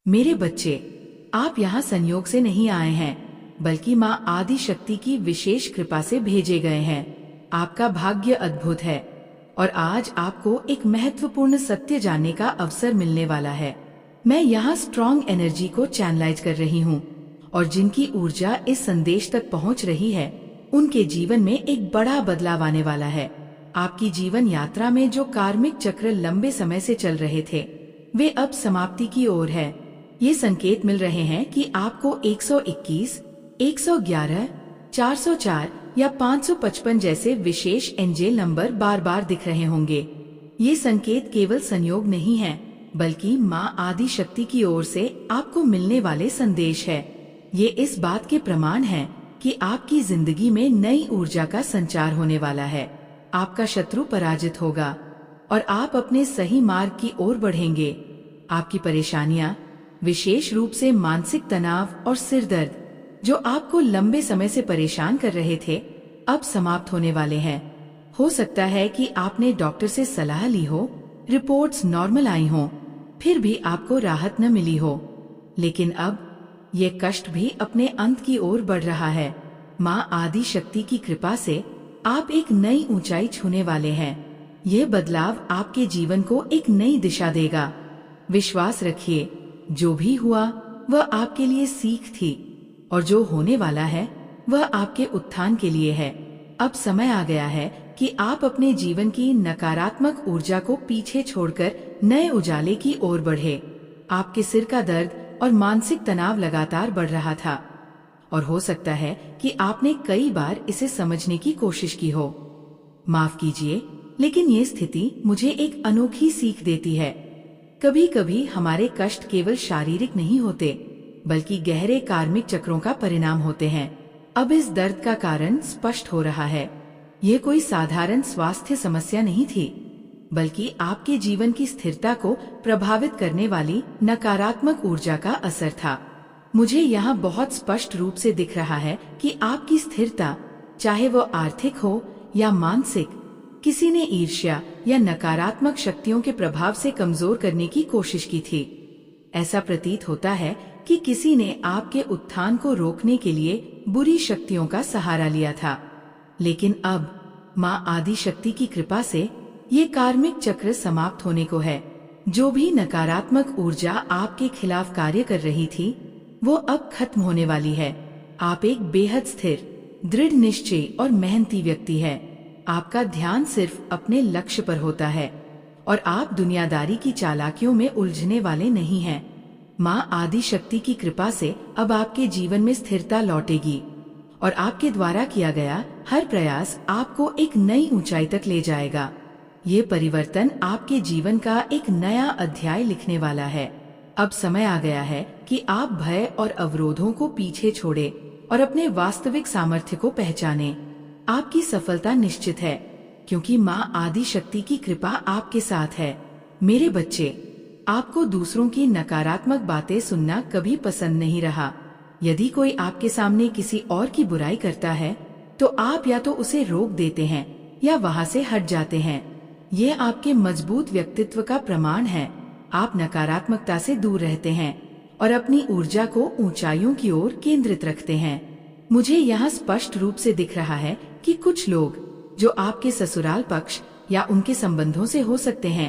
मेरे बच्चे, आप यहाँ संयोग से नहीं आए हैं, बल्कि माँ आदि शक्ति की विशेष कृपा से भेजे गए हैं। आपका भाग्य अद्भुत है और आज आपको एक महत्वपूर्ण सत्य जानने का अवसर मिलने वाला है। मैं यहाँ स्ट्रॉन्ग एनर्जी को चैनलाइज कर रही हूँ और जिनकी ऊर्जा इस संदेश तक पहुँच रही है, उनके जीवन में एक बड़ा बदलाव आने वाला है। आपकी जीवन यात्रा में जो कार्मिक चक्र लंबे समय से चल रहे थे, वे अब समाप्ति की ओर है। ये संकेत मिल रहे हैं कि आपको 121, 111, 404 या 555 जैसे विशेष एंजेल नंबर बार बार दिख रहे होंगे। ये संकेत केवल संयोग नहीं है, बल्कि माँ आदि शक्ति की ओर से आपको मिलने वाले संदेश है। ये इस बात के प्रमाण हैं कि आपकी जिंदगी में नई ऊर्जा का संचार होने वाला है। आपका शत्रु पराजित होगा और आप अपने सही मार्ग की ओर बढ़ेंगे। आपकी परेशानियां, विशेष रूप से मानसिक तनाव और सिर दर्द, जो आपको लंबे समय से परेशान कर रहे थे, अब समाप्त होने वाले हैं। हो सकता है कि आपने डॉक्टर से सलाह ली हो, रिपोर्ट्स नॉर्मल आई हों, फिर भी आपको राहत न मिली हो, लेकिन अब ये कष्ट भी अपने अंत की ओर बढ़ रहा है। माँ आदि शक्ति की कृपा से आप एक नई ऊंचाई छूने वाले हैं। यह बदलाव आपके जीवन को एक नई दिशा देगा। विश्वास रखिए, जो भी हुआ वह आपके लिए सीख थी और जो होने वाला है वह आपके उत्थान के लिए है। अब समय आ गया है कि आप अपने जीवन की नकारात्मक ऊर्जा को पीछे छोड़कर नए उजाले की ओर बढ़े। आपके सिर का दर्द और मानसिक तनाव लगातार बढ़ रहा था और हो सकता है कि आपने कई बार इसे समझने की कोशिश की हो। माफ कीजिए, लेकिन ये स्थिति मुझे एक अनोखी सीख देती है। कभी कभी हमारे कष्ट केवल शारीरिक नहीं होते, बल्कि गहरे कार्मिक चक्रों का परिणाम होते हैं। अब इस दर्द का कारण स्पष्ट हो रहा है। यह कोई साधारण स्वास्थ्य समस्या नहीं थी, बल्कि आपके जीवन की स्थिरता को प्रभावित करने वाली नकारात्मक ऊर्जा का असर था। मुझे यहाँ बहुत स्पष्ट रूप से दिख रहा है कि आपकी स्थिरता, चाहे वो आर्थिक हो या मानसिक, किसी ने ईर्ष्या या नकारात्मक शक्तियों के प्रभाव से कमजोर करने की कोशिश की थी। ऐसा प्रतीत होता है कि किसी ने आपके उत्थान को रोकने के लिए बुरी शक्तियों का सहारा लिया था। लेकिन अब माँ आदि शक्ति की कृपा से ये कार्मिक चक्र समाप्त होने को है। जो भी नकारात्मक ऊर्जा आपके खिलाफ कार्य कर रही थी, वो अब खत्म होने वाली है। आप एक बेहद स्थिर, दृढ़ निश्चय और मेहनती व्यक्ति है। आपका ध्यान सिर्फ अपने लक्ष्य पर होता है और आप दुनियादारी की चालाकियों में उलझने वाले नहीं हैं। माँ आदि शक्ति की कृपा से अब आपके जीवन में स्थिरता लौटेगी और आपके द्वारा किया गया हर प्रयास आपको एक नई ऊंचाई तक ले जाएगा। ये परिवर्तन आपके जीवन का एक नया अध्याय लिखने वाला है। अब समय आ गया है कि आप भय और अवरोधों को पीछे छोड़े और अपने वास्तविक सामर्थ्य को पहचाने। आपकी सफलता निश्चित है, क्योंकि माँ आदि शक्ति की कृपा आपके साथ है। मेरे बच्चे, आपको दूसरों की नकारात्मक बातें सुनना कभी पसंद नहीं रहा। यदि कोई आपके सामने किसी और की बुराई करता है, तो आप या तो उसे रोक देते हैं या वहाँ से हट जाते हैं। ये आपके मजबूत व्यक्तित्व का प्रमाण है। आप नकारात्मकता से दूर रहते हैं और अपनी ऊर्जा को ऊंचाइयों की ओर केंद्रित रखते हैं। मुझे यहाँ स्पष्ट रूप से दिख रहा है कि कुछ लोग, जो आपके ससुराल पक्ष या उनके संबंधों से हो सकते हैं,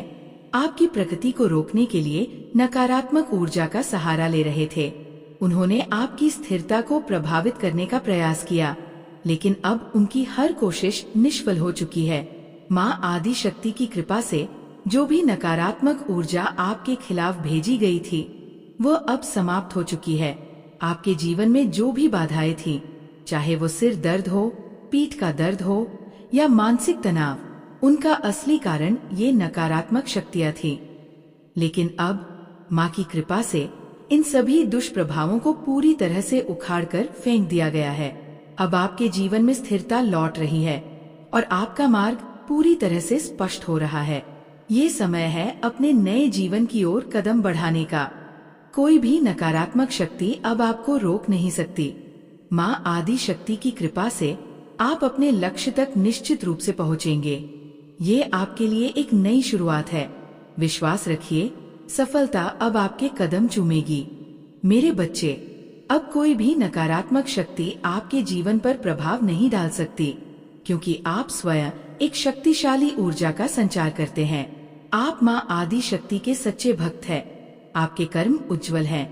आपकी प्रगति को रोकने के लिए नकारात्मक ऊर्जा का सहारा ले रहे थे। उन्होंने आपकी स्थिरता को प्रभावित करने का प्रयास किया, लेकिन अब उनकी हर कोशिश निष्फल हो चुकी है। माँ आदि शक्ति की कृपा से जो भी नकारात्मक ऊर्जा आपके खिलाफ भेजी गई थी, वो अब समाप्त हो चुकी है। आपके जीवन में जो भी बाधाएं थी, चाहे वो सिर दर्द हो, पीठ का दर्द हो या मानसिक तनाव, उनका असली कारण ये नकारात्मक शक्तियां थी। लेकिन अब माँ की कृपा से इन सभी दुष्प्रभावों को पूरी तरह से उखाड़कर फेंक दिया गया है। अब आपके जीवन में स्थिरता लौट रही है और आपका मार्ग पूरी तरह से स्पष्ट हो रहा है। ये समय है अपने नए जीवन की ओर कदम बढ़ाने का। कोई भी नकारात्मक शक्ति अब आपको रोक नहीं सकती। माँ आदि शक्ति की कृपा से आप अपने लक्ष्य तक निश्चित रूप से पहुँचेंगे। ये आपके लिए एक नई शुरुआत है। विश्वास रखिए, सफलता अब आपके कदम चूमेगी। मेरे बच्चे, अब कोई भी नकारात्मक शक्ति आपके जीवन पर प्रभाव नहीं डाल सकती, क्योंकि आप स्वयं एक शक्तिशाली ऊर्जा का संचार करते हैं। आप माँ आदि शक्ति के सच्चे भक्त हैं। आपके कर्म उज्जवल हैं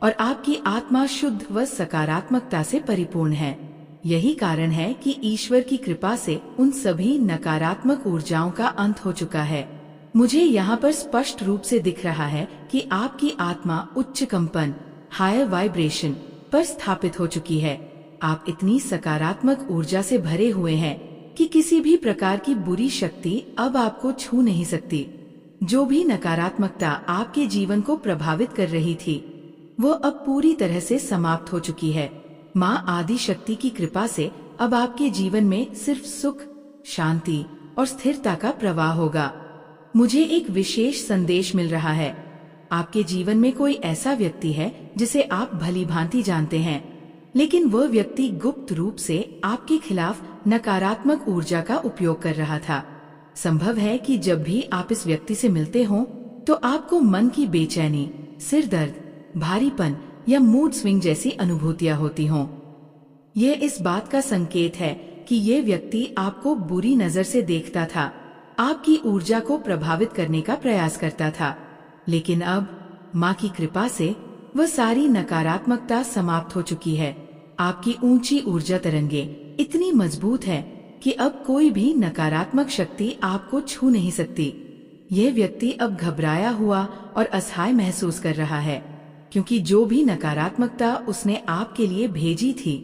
और आपकी आत्मा शुद्ध व सकारात्मकता से परिपूर्ण है। यही कारण है कि ईश्वर की कृपा से उन सभी नकारात्मक ऊर्जाओं का अंत हो चुका है। मुझे यहाँ पर स्पष्ट रूप से दिख रहा है कि आपकी आत्मा उच्च कंपन, हायर वाइब्रेशन पर स्थापित हो चुकी है। आप इतनी सकारात्मक ऊर्जा से भरे हुए हैं कि किसी भी प्रकार की बुरी शक्ति अब आपको छू नहीं सकती। जो भी नकारात्मकता आपके जीवन को प्रभावित कर रही थी, वो अब पूरी तरह से समाप्त हो चुकी है। माँ आदि शक्ति की कृपा से अब आपके जीवन में सिर्फ सुख, शांति और स्थिरता का प्रवाह होगा। मुझे एक विशेष संदेश मिल रहा है। आपके जीवन में कोई ऐसा व्यक्ति है जिसे आप भली भांति जानते हैं, लेकिन वह व्यक्ति गुप्त रूप से आपके खिलाफ नकारात्मक ऊर्जा का उपयोग कर रहा था। संभव है कि जब भी आप इस व्यक्ति से मिलते हो तो आपको मन की बेचैनी, सिर दर्द, भारीपन या मूड स्विंग जैसी अनुभूतियां होती हों। यह इस बात का संकेत है कि ये व्यक्ति आपको बुरी नजर से देखता था, आपकी ऊर्जा को प्रभावित करने का प्रयास करता था। लेकिन अब माँ की कृपा से वह सारी नकारात्मकता समाप्त हो चुकी है। आपकी ऊंची ऊर्जा तरंगे इतनी मजबूत है कि अब कोई भी नकारात्मक शक्ति आपको छू नहीं सकती। यह व्यक्ति अब घबराया हुआ और असहाय महसूस कर रहा है, क्योंकि जो भी नकारात्मकता उसने आपके लिए भेजी थी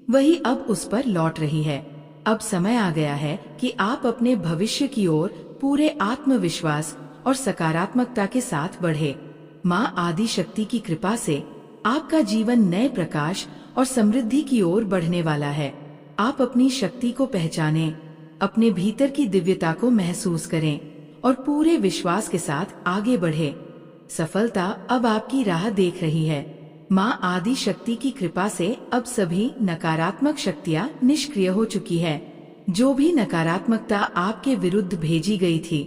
वही अब उस पर लौट रही है। अब समय आ गया है कि आप अपने भविष्य की ओर पूरे आत्मविश्वास और सकारात्मकता के साथ बढ़े। माँ आदि शक्ति की कृपा से आपका जीवन नए प्रकाश और समृद्धि की ओर बढ़ने वाला है। आप अपनी शक्ति को पहचानें, अपने भीतर की दिव्यता को महसूस करें और पूरे विश्वास के साथ आगे बढ़े। सफलता अब आपकी राह देख रही है। माँ आदि शक्ति की कृपा से अब सभी नकारात्मक शक्तियाँ निष्क्रिय हो चुकी है। जो भी नकारात्मकता आपके विरुद्ध भेजी गई थी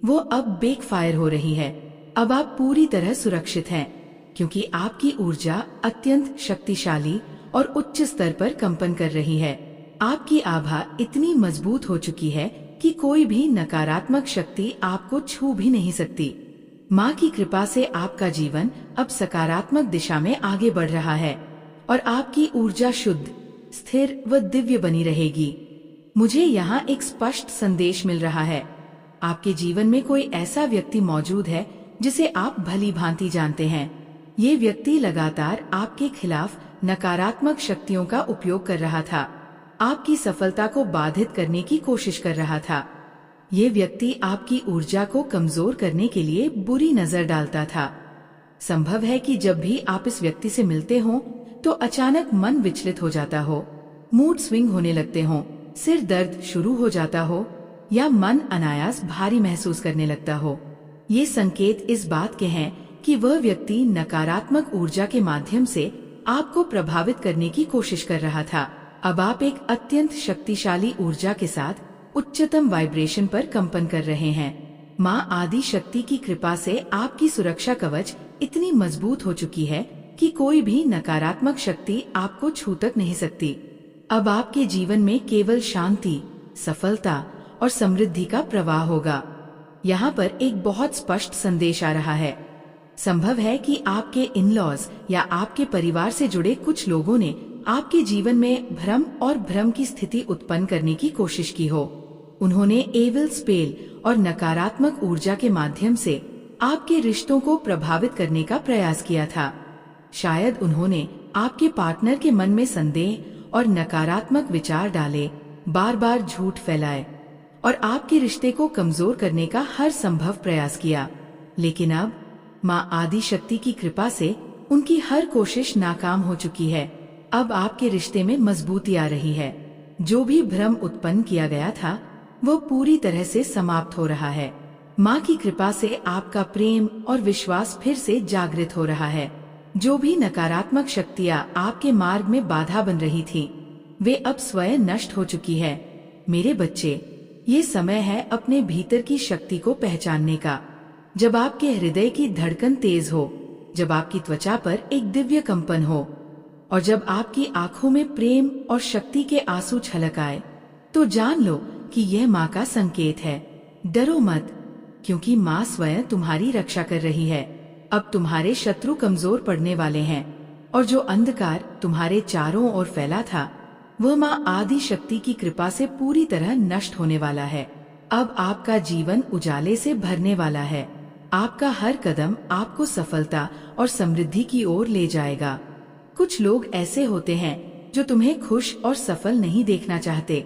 वो अब बैकफायर हो रही है। अब आप पूरी तरह सुरक्षित हैं, क्योंकि आपकी ऊर्जा अत्यंत शक्तिशाली और उच्च स्तर पर कंपन कर रही है। आपकी आभा इतनी मजबूत हो चुकी है कि कोई भी नकारात्मक शक्ति आपको छू भी नहीं सकती। माँ की कृपा से आपका जीवन अब सकारात्मक दिशा में आगे बढ़ रहा है और आपकी ऊर्जा शुद्ध, स्थिर व दिव्य बनी रहेगी। मुझे यहाँ एक स्पष्ट संदेश मिल रहा है। आपके जीवन में कोई ऐसा व्यक्ति मौजूद है जिसे आप भली भांति जानते हैं। ये व्यक्ति लगातार आपके खिलाफ नकारात्मक शक्तियों का उपयोग कर रहा था, आपकी सफलता को बाधित करने की कोशिश कर रहा था। ये व्यक्ति आपकी ऊर्जा को कमजोर करने के लिए बुरी नजर डालता था। संभव है कि जब भी आप इस व्यक्ति से मिलते हो तो अचानक मन विचलित हो जाता हो, मूड स्विंग होने लगते हो, सिर दर्द शुरू हो जाता हो या मन अनायास भारी महसूस करने लगता हो। ये संकेत इस बात के हैं कि वह व्यक्ति नकारात्मक ऊर्जा के माध्यम से आपको प्रभावित करने की कोशिश कर रहा था। अब आप एक अत्यंत शक्तिशाली ऊर्जा के साथ उच्चतम वाइब्रेशन पर कंपन कर रहे हैं। माँ आदि शक्ति की कृपा से आपकी सुरक्षा कवच इतनी मजबूत हो चुकी है कि कोई भी नकारात्मक शक्ति आपको छू तक नहीं सकती। अब आपके जीवन में केवल शांति, सफलता और समृद्धि का प्रवाह होगा। यहाँ पर एक बहुत स्पष्ट संदेश आ रहा है। संभव है कि आपके इन-लॉज या आपके परिवार से जुड़े कुछ लोगों ने आपके जीवन में भ्रम और भ्रम की स्थिति उत्पन्न करने की कोशिश की हो। उन्होंने एविल स्पेल और नकारात्मक ऊर्जा के माध्यम से आपके रिश्तों को प्रभावित करने का प्रयास किया था। शायद उन्होंने आपके पार्टनर के मन में संदेह और नकारात्मक विचार डाले, बार बार झूठ फैलाए और आपके रिश्ते को कमजोर करने का हर संभव प्रयास किया। लेकिन अब माँ आदि शक्ति की कृपा से उनकी हर कोशिश नाकाम हो चुकी है। अब आपके रिश्ते में मजबूती आ रही है। जो भी भ्रम उत्पन्न किया गया था वो पूरी तरह से समाप्त हो रहा है। माँ की कृपा से आपका प्रेम और विश्वास फिर से जागृत हो रहा है। जो भी नकारात्मक शक्तियाँ आपके मार्ग में बाधा बन रही थी वे अब स्वयं नष्ट हो चुकी है। मेरे बच्चे, ये समय है अपने भीतर की शक्ति को पहचानने का। जब आपके हृदय की धड़कन तेज हो, जब आपकी त्वचा पर एक दिव्य कंपन हो और जब आपकी आंखों में प्रेम और शक्ति के आंसू छलक आए, तो जान लो कि यह माँ का संकेत है। डरो मत, क्योंकि माँ स्वयं तुम्हारी रक्षा कर रही है। अब तुम्हारे शत्रु कमजोर पड़ने वाले हैं और जो अंधकार तुम्हारे चारों ओर फैला था, वह माँ आदि शक्ति की कृपा से पूरी तरह नष्ट होने वाला है। अब आपका जीवन उजाले से भरने वाला है। आपका हर कदम आपको सफलता और समृद्धि की ओर ले जाएगा। कुछ लोग ऐसे होते हैं जो तुम्हें खुश और सफल नहीं देखना चाहते।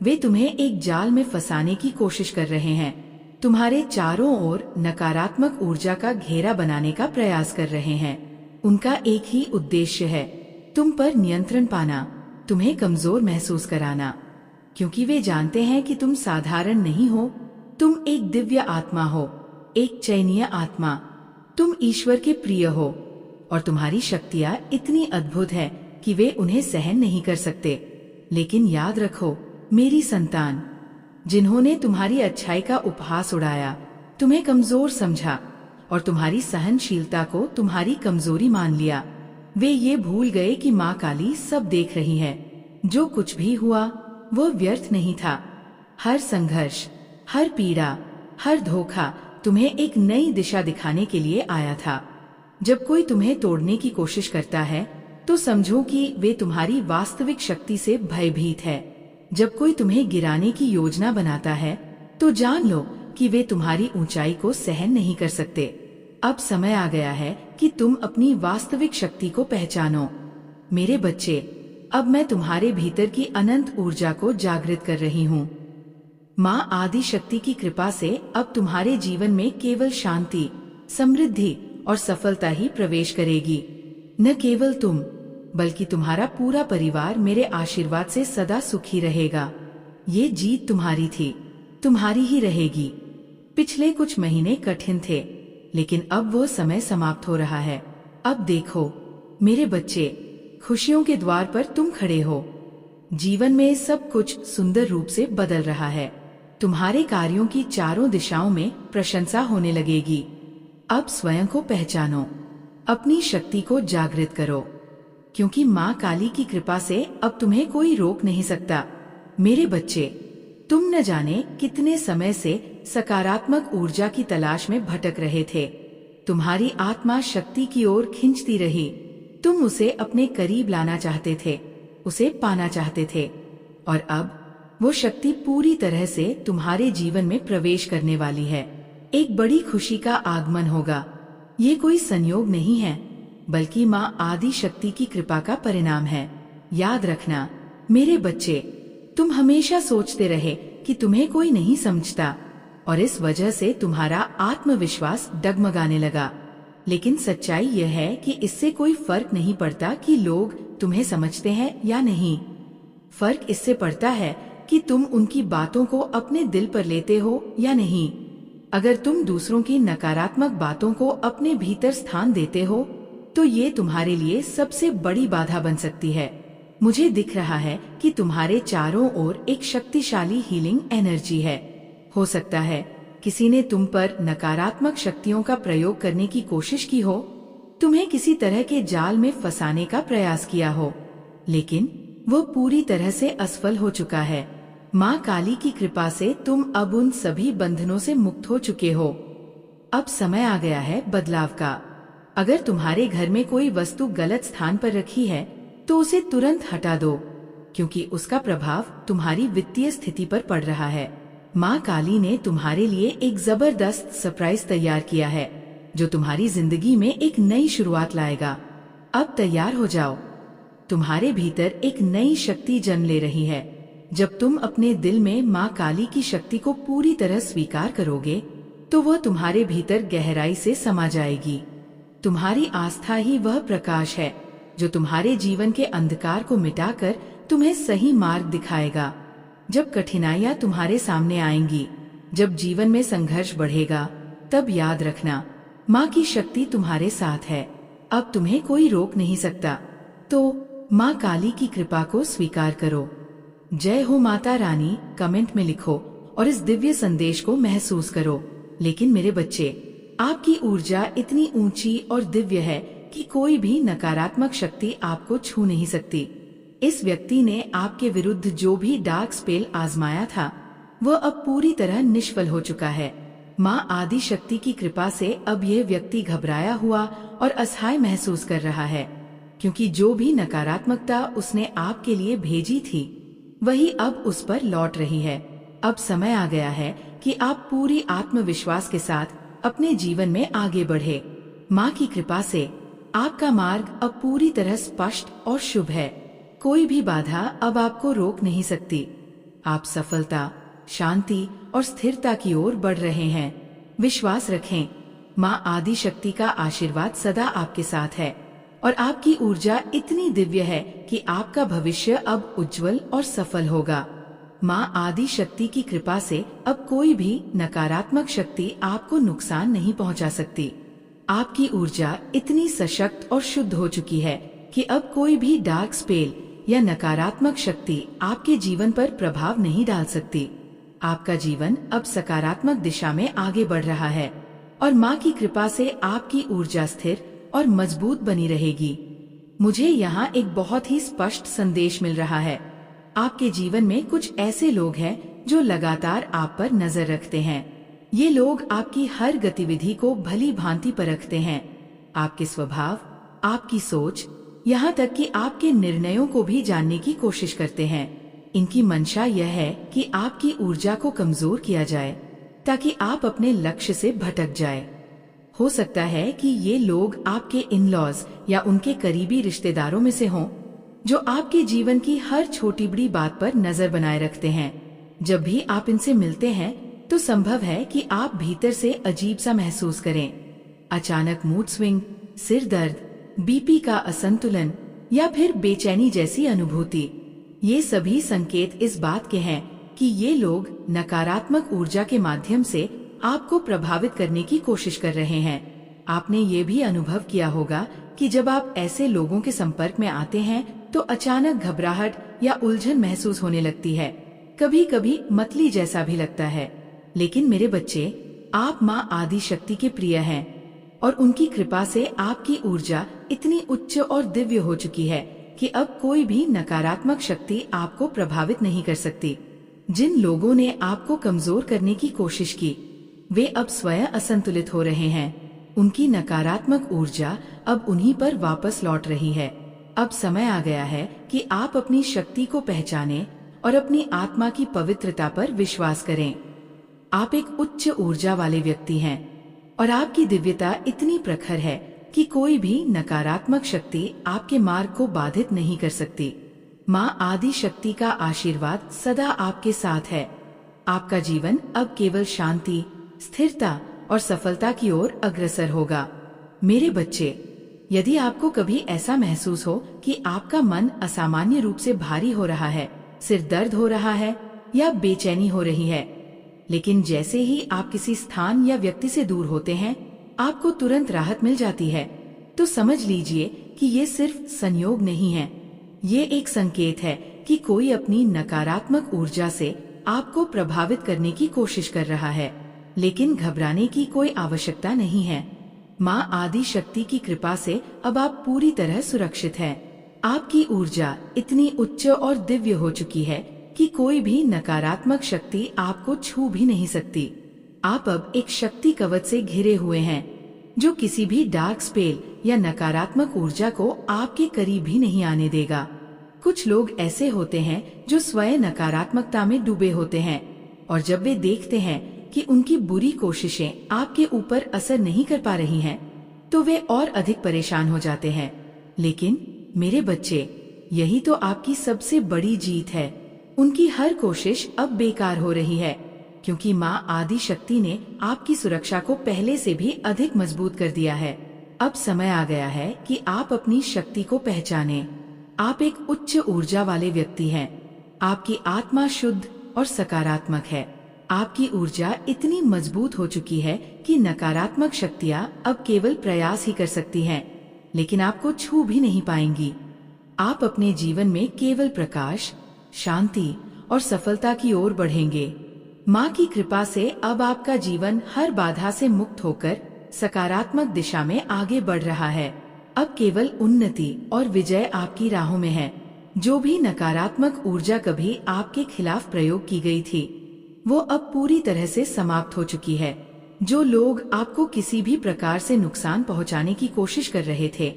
वे तुम्हें एक जाल में फंसाने की कोशिश कर रहे हैं, तुम्हारे चारों ओर नकारात्मक ऊर्जा का घेरा बनाने का प्रयास कर रहे हैं। उनका एक ही उद्देश्य है, तुम पर नियंत्रण पाना, तुम्हें कमजोर महसूस कराना, क्योंकि वे जानते हैं कि तुम साधारण नहीं हो। तुम एक दिव्य आत्मा हो, एक चयनीय आत्मा। तुम ईश्वर के प्रिय हो और तुम्हारी शक्तियाँ इतनी अद्भुत है कि वे उन्हें सहन नहीं कर सकते। लेकिन याद रखो मेरी संतान, जिन्होंने तुम्हारी अच्छाई का उपहास उड़ाया, तुम्हें कमजोर समझा और तुम्हारी सहनशीलता को तुम्हारी कमजोरी मान लिया, वे ये भूल गए कि माँ काली सब देख रही है। जो कुछ भी हुआ वो व्यर्थ नहीं था। हर संघर्ष, हर पीड़ा, हर धोखा तुम्हें एक नई दिशा दिखाने के लिए आया था। जब कोई तुम्हें तोड़ने की कोशिश करता है तो समझो कि वे तुम्हारी वास्तविक शक्ति से भयभीत है। जब कोई तुम्हें गिराने की योजना बनाता है तो जान लो कि वे तुम्हारी ऊंचाई को सहन नहीं कर सकते। अब समय आ गया है कि तुम अपनी वास्तविक शक्ति को पहचानो। मेरे बच्चे, अब मैं तुम्हारे भीतर की अनंत ऊर्जा को जागृत कर रही हूँ। माँ आदि शक्ति की कृपा से अब तुम्हारे जीवन में केवल शांति, समृद्धि और सफलता ही प्रवेश करेगी। न केवल तुम, बल्कि तुम्हारा पूरा परिवार मेरे आशीर्वाद से सदा सुखी रहेगा। ये जीत तुम्हारी थी, तुम्हारी ही रहेगी। पिछले कुछ महीने कठिन थे, लेकिन अब वो समय समाप्त हो रहा है। अब देखो मेरे बच्चे, खुशियों के द्वार पर तुम खड़े हो। जीवन में सब कुछ सुंदर रूप से बदल रहा है। तुम्हारे कार्यों की चारों दिशाओं में प्रशंसा होने लगेगी। अब स्वयं को पहचानो, अपनी शक्ति को जागृत करो, क्योंकि माँ काली की कृपा से अब तुम्हें कोई रोक नहीं सकता। मेरे बच्चे, तुम न जाने कितने समय से सकारात्मक ऊर्जा की तलाश में भटक रहे थे। तुम्हारी आत्मा शक्ति की ओर खींचती रही। तुम उसे अपने करीब लाना चाहते थे, उसे पाना चाहते थे, और अब वो शक्ति पूरी तरह से तुम्हारे जीवन में प्रवेश करने वाली है। एक बड़ी खुशी का आगमन होगा। ये कोई संयोग नहीं है, बल्कि माँ आदि शक्ति की कृपा का परिणाम है। याद रखना मेरे बच्चे, तुम हमेशा सोचते रहे कि तुम्हें कोई नहीं समझता और इस वजह से तुम्हारा आत्मविश्वास डगमगाने लगा। लेकिन सच्चाई यह है कि इससे कोई फर्क नहीं पड़ता कि लोग तुम्हें समझते हैं या नहीं। फर्क इससे पड़ता है कि तुम उनकी बातों को अपने दिल पर लेते हो या नहीं। अगर तुम दूसरों की नकारात्मक बातों को अपने भीतर स्थान देते हो तो ये तुम्हारे लिए सबसे बड़ी बाधा बन सकती है। मुझे दिख रहा है कि तुम्हारे चारों ओर एक शक्तिशाली हीलिंग एनर्जी है। हो सकता है किसी ने तुम पर नकारात्मक शक्तियों का प्रयोग करने की कोशिश की हो, तुम्हें किसी तरह के जाल में फंसाने का प्रयास किया हो, लेकिन वो पूरी तरह से असफल हो चुका है। माँ काली की कृपा से तुम अब उन सभी बंधनों से मुक्त हो चुके हो। अब समय आ गया है बदलाव का। अगर तुम्हारे घर में कोई वस्तु गलत स्थान पर रखी है तो उसे तुरंत हटा दो, क्योंकि उसका प्रभाव तुम्हारी वित्तीय स्थिति पर पड़ रहा है। माँ काली ने तुम्हारे लिए एक जबरदस्त सरप्राइज तैयार किया है, जो तुम्हारी जिंदगी में एक नई शुरुआत लाएगा। अब तैयार हो जाओ, तुम्हारे भीतर एक नई शक्ति जन्म ले रही है। जब तुम अपने दिल में माँ काली की शक्ति को पूरी तरह स्वीकार करोगे तो वह तुम्हारे भीतर गहराई से समा जाएगी। तुम्हारी आस्था ही वह प्रकाश है जो तुम्हारे जीवन के अंधकार को मिटाकर तुम्हें सही मार्ग दिखाएगा। जब कठिनाइयाँ तुम्हारे सामने आएंगी, जब जीवन में संघर्ष बढ़ेगा, तब याद रखना माँ की शक्ति तुम्हारे साथ है। अब तुम्हें कोई रोक नहीं सकता। तो माँ काली की कृपा को स्वीकार करो। जय हो माता रानी कमेंट में लिखो और इस दिव्य संदेश को महसूस करो। लेकिन मेरे बच्चे, आपकी ऊर्जा इतनी ऊंची और दिव्य है कि कोई भी नकारात्मक शक्ति आपको छू नहीं सकती। इस व्यक्ति ने आपके विरुद्ध जो भी डार्क स्पेल आजमाया था वह अब पूरी तरह निष्फल हो चुका है। माँ आदि शक्ति की कृपा से अब यह व्यक्ति घबराया हुआ और असहाय महसूस कर रहा है, क्योंकि जो भी नकारात्मकता उसने आपके लिए भेजी थी वही अब उस पर लौट रही है। अब समय आ गया है कि आप पूरी आत्मविश्वास के साथ अपने जीवन में आगे बढ़े। माँ की कृपा से आपका मार्ग अब पूरी तरह स्पष्ट और शुभ है। कोई भी बाधा अब आपको रोक नहीं सकती। आप सफलता, शांति और स्थिरता की ओर बढ़ रहे हैं। विश्वास रखें, माँ आदि शक्ति का आशीर्वाद सदा आपके साथ है और आपकी ऊर्जा इतनी दिव्य है कि आपका भविष्य अब उज्जवल और सफल होगा। माँ आदि शक्ति की कृपा से अब कोई भी नकारात्मक शक्ति आपको नुकसान नहीं पहुंचा सकती। आपकी ऊर्जा इतनी सशक्त और शुद्ध हो चुकी है कि अब कोई भी डार्क स्पेल या नकारात्मक शक्ति आपके जीवन पर प्रभाव नहीं डाल सकती। आपका जीवन अब सकारात्मक दिशा में आगे बढ़ रहा है और माँ की कृपा से आपकी ऊर्जा स्थिर और मजबूत बनी रहेगी। मुझे यहाँ एक बहुत ही स्पष्ट संदेश मिल रहा है। आपके जीवन में कुछ ऐसे लोग हैं जो लगातार आप पर नजर रखते हैं। ये लोग आपकी हर गतिविधि को भली भांति परखते हैं, आपके स्वभाव, आपकी सोच, यहाँ तक कि आपके निर्णयों को भी जानने की कोशिश करते हैं। इनकी मंशा यह है कि आपकी ऊर्जा को कमजोर किया जाए ताकि आप अपने लक्ष्य से भटक जाए। हो सकता है कि ये लोग आपके इन-लॉज या उनके करीबी रिश्तेदारों में से हों, जो आपके जीवन की हर छोटी बड़ी बात पर नजर बनाए रखते हैं। जब भी आप इनसे मिलते हैं तो संभव है कि आप भीतर से अजीब सा महसूस करें। अचानक मूड स्विंग, सिर दर्द, बीपी का असंतुलन या फिर बेचैनी जैसी अनुभूति। ये सभी संकेत इस बात के हैं कि ये लोग नकारात्मक ऊर्जा के माध्यम से आपको प्रभावित करने की कोशिश कर रहे हैं। आपने ये भी अनुभव किया होगा कि जब आप ऐसे लोगों के संपर्क में आते हैं तो अचानक घबराहट या उलझन महसूस होने लगती है। कभी कभी मतली जैसा भी लगता है। लेकिन मेरे बच्चे, आप माँ आदि शक्ति के प्रिय हैं और उनकी कृपा से आपकी ऊर्जा इतनी उच्च और दिव्य हो चुकी है कि अब कोई भी नकारात्मक शक्ति आपको प्रभावित नहीं कर सकती। जिन लोगों ने आपको कमजोर करने की कोशिश की वे अब स्वयं असंतुलित हो रहे हैं। उनकी नकारात्मक ऊर्जा अब उन्हीं पर वापस लौट रही है। अब समय आ गया है कि आप अपनी शक्ति को पहचानें और अपनी आत्मा की पवित्रता पर विश्वास करें। आप एक उच्च ऊर्जा वाले व्यक्ति हैं और आपकी दिव्यता इतनी प्रखर है कि कोई भी नकारात्मक शक्ति आपके मार्ग को बाधित नहीं कर सकती। माँ आदि शक्ति का आशीर्वाद सदा आपके साथ है। आपका जीवन अब केवल शांति, स्थिरता और सफलता की ओर अग्रसर होगा। मेरे बच्चे, यदि आपको कभी ऐसा महसूस हो कि आपका मन असामान्य रूप से भारी हो रहा है, सिर दर्द हो रहा है या बेचैनी हो रही है, लेकिन जैसे ही आप किसी स्थान या व्यक्ति से दूर होते हैं आपको तुरंत राहत मिल जाती है, तो समझ लीजिए कि ये सिर्फ संयोग नहीं है। ये एक संकेत है कि कोई अपनी नकारात्मक ऊर्जा से आपको प्रभावित करने की कोशिश कर रहा है। लेकिन घबराने की कोई आवश्यकता नहीं है। माँ आदि शक्ति की कृपा से अब आप पूरी तरह सुरक्षित हैं। आपकी ऊर्जा इतनी उच्च और दिव्य हो चुकी है कि कोई भी नकारात्मक शक्ति आपको छू भी नहीं सकती। आप अब एक शक्ति कवच से घिरे हुए हैं जो किसी भी डार्क स्पेल या नकारात्मक ऊर्जा को आपके करीब भी नहीं आने देगा। कुछ लोग ऐसे होते हैं जो स्वयं नकारात्मकता में डूबे होते हैं और जब वे देखते हैं कि उनकी बुरी कोशिशें आपके ऊपर असर नहीं कर पा रही हैं, तो वे और अधिक परेशान हो जाते हैं। लेकिन मेरे बच्चे, यही तो आपकी सबसे बड़ी जीत है। उनकी हर कोशिश अब बेकार हो रही है क्योंकि माँ आदि शक्ति ने आपकी सुरक्षा को पहले से भी अधिक मजबूत कर दिया है। अब समय आ गया है कि आप अपनी शक्ति को पहचानें। आप एक उच्च ऊर्जा वाले व्यक्ति हैं। आपकी आत्मा शुद्ध और सकारात्मक है। आपकी ऊर्जा इतनी मजबूत हो चुकी है कि नकारात्मक शक्तियाँ अब केवल प्रयास ही कर सकती हैं, लेकिन आपको छू भी नहीं पाएंगी। आप अपने जीवन में केवल प्रकाश, शांति और सफलता की ओर बढ़ेंगे। माँ की कृपा से अब आपका जीवन हर बाधा से मुक्त होकर सकारात्मक दिशा में आगे बढ़ रहा है। अब केवल उन्नति और विजय आपकी राहों में है। जो भी नकारात्मक ऊर्जा कभी आपके खिलाफ प्रयोग की गई थी, वो अब पूरी तरह से समाप्त हो चुकी है। जो लोग आपको किसी भी प्रकार से नुकसान पहुंचाने की कोशिश कर रहे थे,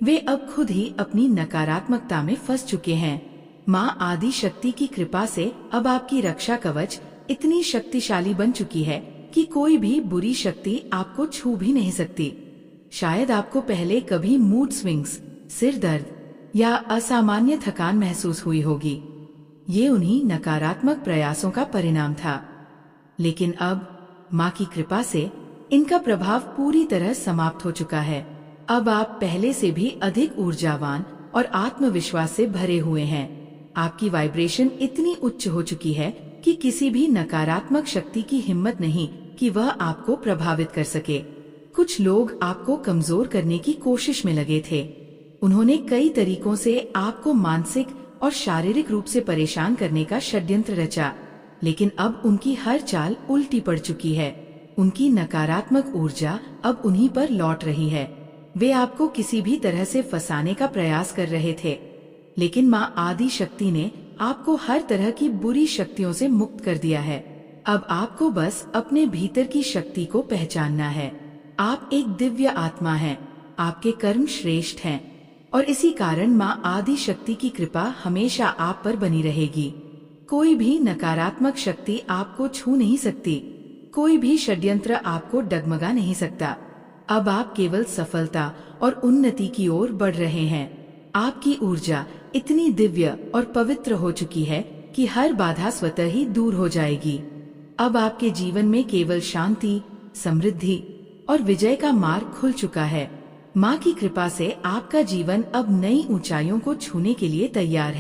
वे अब खुद ही अपनी नकारात्मकता में फंस चुके हैं। माँ आदि शक्ति की कृपा से अब आपकी रक्षा कवच इतनी शक्तिशाली बन चुकी है कि कोई भी बुरी शक्ति आपको छू भी नहीं सकती। शायद आपको पहले कभी मूड स्विंग्स, सिर दर्द या असामान्य थकान महसूस हुई होगी। ये उन्हीं नकारात्मक प्रयासों का परिणाम था, लेकिन अब माँ की कृपा से इनका प्रभाव पूरी तरह समाप्त हो चुका है। अब आप पहले से भी अधिक ऊर्जावान और आत्मविश्वास से भरे हुए हैं। आपकी वाइब्रेशन इतनी उच्च हो चुकी है कि किसी भी नकारात्मक शक्ति की हिम्मत नहीं कि वह आपको प्रभावित कर सके। कुछ लोग आपको कमजोर करने की कोशिश में लगे थे। उन्होंने कई तरीकों से आपको मानसिक और शारीरिक रूप से परेशान करने का षड्यंत्र रचा, लेकिन अब उनकी हर चाल उल्टी पड़ चुकी है। उनकी नकारात्मक ऊर्जा अब उन्हीं पर लौट रही है। वे आपको किसी भी तरह से फंसाने का प्रयास कर रहे थे, लेकिन माँ आदि शक्ति ने आपको हर तरह की बुरी शक्तियों से मुक्त कर दिया है। अब आपको बस अपने भीतर की शक्ति को पहचानना है। आप एक दिव्य आत्मा हैं, आपके कर्म श्रेष्ठ हैं, और इसी कारण माँ आदि शक्ति की कृपा हमेशा आप पर बनी रहेगी। कोई भी नकारात्मक शक्ति आपको छू नहीं सकती, कोई भी षड्यंत्र आपको डगमगा नहीं सकता। अब आप केवल सफलता और उन्नति की ओर बढ़ रहे हैं। आपकी ऊर्जा इतनी दिव्य और पवित्र हो चुकी है कि हर बाधा स्वतः ही दूर हो जाएगी। अब आपके जीवन में केवल शांति, समृद्धि और विजय का मार्ग खुल चुका है। माँ की कृपा से आपका जीवन अब नई ऊंचाइयों को छूने के लिए तैयार है।